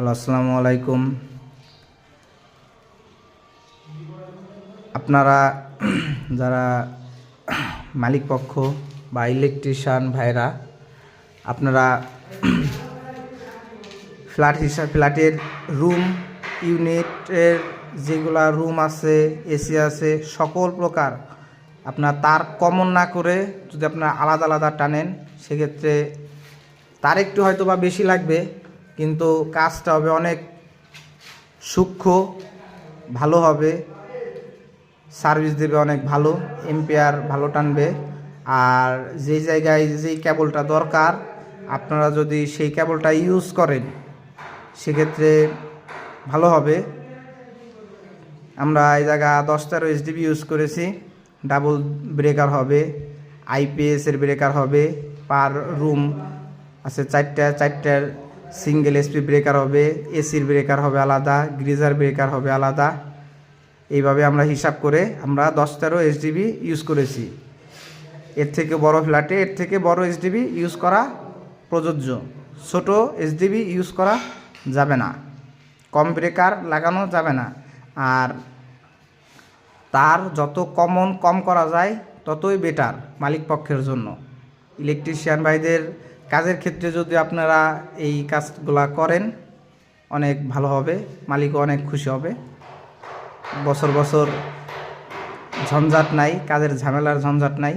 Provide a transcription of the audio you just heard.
Hello, আসসালামু আলাইকুম। আপনারা যারা মালিক পক্ষ বা ইলেকট্রিশিয়ান ভাইরা, আপনারা ফ্ল্যাটের রুম ইউনিটের যেগুলা রুম আছে, এসি আছে, সকল প্রকার আপনার তার কমন না করে যদি আপনারা আলাদা আলাদা টানেন, সেক্ষেত্রে তার একটু হয়তো বা বেশি লাগবে, কিন্তু কাজটা হবে অনেক সূক্ষ্ম, ভালো হবে, সার্ভিস দেবে অনেক ভালো, এম্পিয়ার ভালো টানবে। আর যেই জায়গায় যেই কেবলটা দরকার আপনারা যদি সেই কেবলটা ইউজ করেন সেক্ষেত্রে ভালো হবে। আমরা এই জায়গা 10-13 SDB ইউজ করেছি। ডাবল ব্রেকার হবে, আইপিএসের ব্রেকার হবে, পার রুম আছে চারটার সিঙ্গেল এসপি ব্রেকার হবে, এসির ব্রেকার হবে আলাদা, গ্রিজার ব্রেকার হবে আলাদা। এইভাবে আমরা হিসাব করে আমরা 10-13 SDB ইউজ করেছি। এর থেকে বড় ফ্ল্যাটে এর থেকে বড় SDB ইউজ করা প্রযোজ্য, ছোট SDB ইউজ করা যাবে না, কম ব্রেকার লাগানো যাবে না। আর তার যত কম করা যায় ততই বেটার মালিক পক্ষের জন্য। ইলেকট্রিশিয়ান ভাইদের কাজের ক্ষেত্রে যদি আপনারা এই কাজগুলা করেন অনেক ভালো হবে, মালিকও অনেক খুশি হবে। বছর বছর ঝঞ্ঝাট নাই, কাজের ঝামেলার ঝঞ্ঝাট নাই।